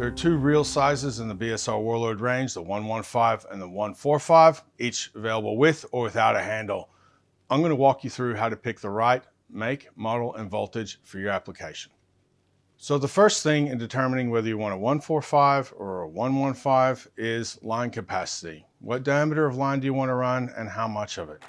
There are two reel sizes in the BSR Warlord range, the 115 and the 145, each available with or without a handle. I'm going to walk you through how to pick the right make, model, and voltage for your application. So the first thing in determining whether you want a 145 or a 115 is line capacity. What diameter of line do you want to run and how much of it?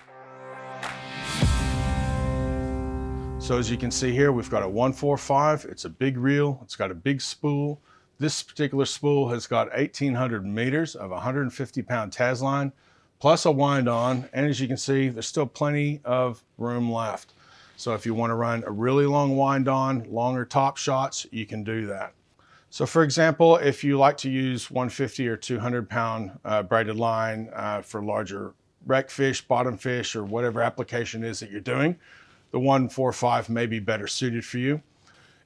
So as you can see here, we've got a 145. It's a big reel. It's got a big spool. This particular spool has got 1,800 meters of 150-pound TAS line, plus a wind on. And as you can see, there's still plenty of room left. So if you want to run a really long wind on, longer top shots, you can do that. So for example, if you like to use 150 or 200-pound braided line for larger wreck fish, bottom fish, or whatever application it is that you're doing, the 145 may be better suited for you.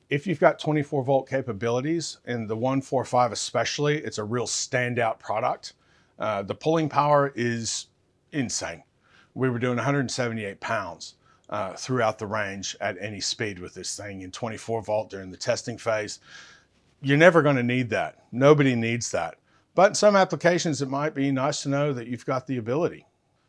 If you've got 24 volt capabilities, and the 145 especially, it's a real standout product. The pulling power is insane. We were doing 178 pounds throughout the range at any speed with this thing in 24 volt during the testing phase. You're never going to need that. Nobody needs that. But in some applications, it might be nice to know that you've got the ability.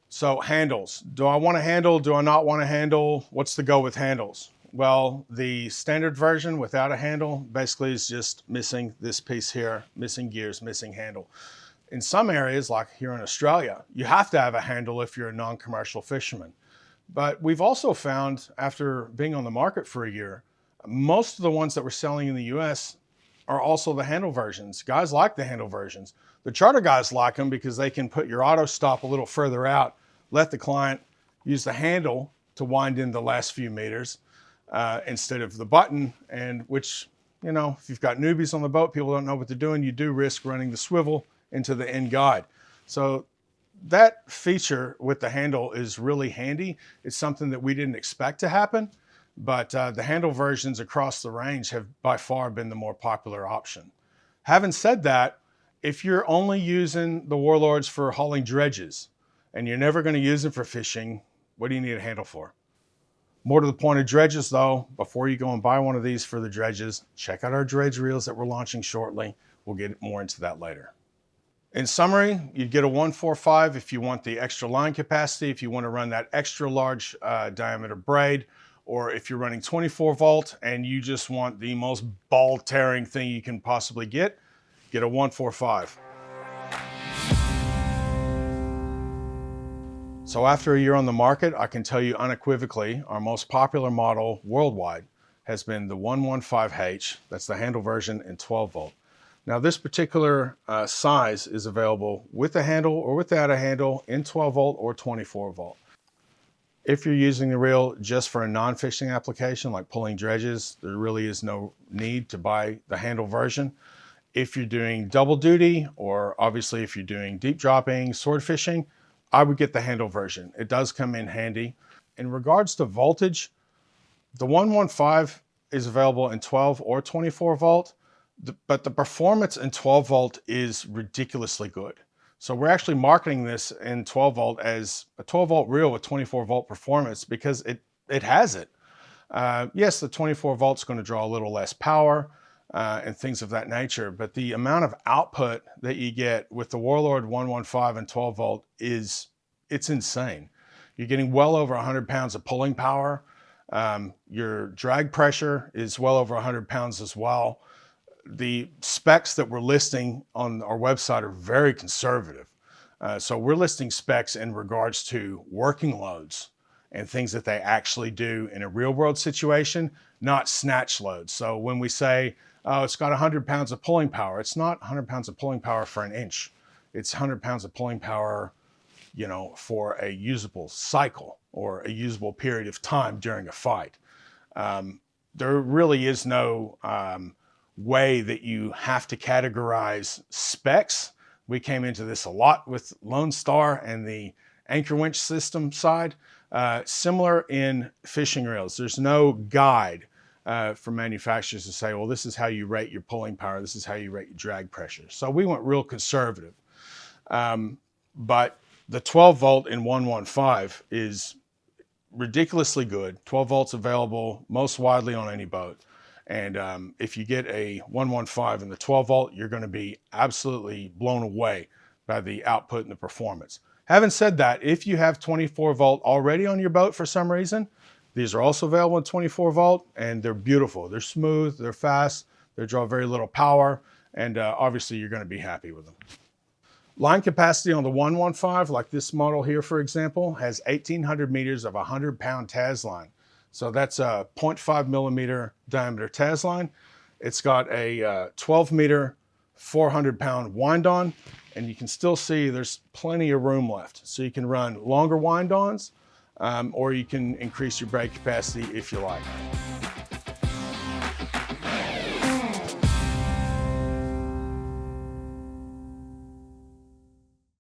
So handles, do I want a handle? Do I not want a handle? What's the go with handles? Well, the standard version without a handle basically is just missing this piece here, missing gears, missing handle. In some areas, like here in Australia, you have to have a handle if you're a non-commercial fisherman. But we've also found, after being on the market for a year, most of the ones that we're selling in the US are also the handle versions. Guys like the handle versions. The charter guys like them because they can put your auto stop a little further out, let the client use the handle to wind in the last few meters instead of the button, and which, you know, if you've got newbies on the boat, people don't know what they're doing, you do risk running the swivel into the end guide. So that feature with the handle is really handy. It's something that we didn't expect to happen, but the handle versions across the range have by far been the more popular option. Having said that, if you're only using the Warlords for hauling dredges and you're never going to use them for fishing, what do you need a handle for? More to the point of dredges though, before you go and buy one of these for the dredges, check out our dredge reels that we're launching shortly. We'll get more into that later. In summary, you'd get a 145 if you want the extra line capacity, if you want to run that extra large diameter braid, or if you're running 24 volt and you just want the most ball tearing thing you can possibly get a 145. So after a year on the market, I can tell you unequivocally, our most popular model worldwide has been the 115H. That's the handle version in 12 volt. Now this particular size is available with a handle or without a handle in 12 volt or 24 volt. If you're using the reel just for a non-fishing application like pulling dredges, there really is no need to buy the handle version. If you're doing double duty, or obviously if you're doing deep dropping, sword fishing, I would get the handle version. It does come in handy. In regards to voltage, the 115 is available in 12 or 24 volt, but the performance in 12 volt is ridiculously good. So we're actually marketing this in 12 volt as a 12 volt reel with 24 volt performance because it has it. Yes, the 24 volt is going to draw a little less power and things of that nature, but the amount of output that you get with the Warlord 115 and 12 volt it's insane. You're getting well over 100 pounds of pulling power. Your drag pressure is well over 100 pounds as well. The specs that we're listing on our website are very conservative. So we're listing specs in regards to working loads and things that they actually do in a real world situation, not snatch loads. So when we say, oh, it's got 100 pounds of pulling power, it's not 100 pounds of pulling power for an inch. It's 100 pounds of pulling power, you know, for a usable cycle or a usable period of time during a fight. There really is no way that you have to categorize specs. We came into this a lot with Lone Star and the anchor winch system side. Similar in fishing reels. There's no guide for manufacturers to say, well, this is how you rate your pulling power, this is how you rate your drag pressure. So we went real conservative. But the 12 volt in 115 is ridiculously good. 12 volts available most widely on any boat. And if you get a 115 in the 12 volt, you're going to be absolutely blown away by the output and the performance. Having said that, if you have 24 volt already on your boat for some reason, these are also available in 24 volt, and they're beautiful. They're smooth, they're fast, they draw very little power, and obviously you're going to be happy with them. Line capacity on the 115, like this model here, for example, has 1,800 meters of 100-pound TAS line. So that's a 0.5 millimeter diameter TAS line. It's got a 12 meter, 400-pound wind-on, and you can still see there's plenty of room left. So you can run longer wind-ons, or you can increase your brake capacity if you like.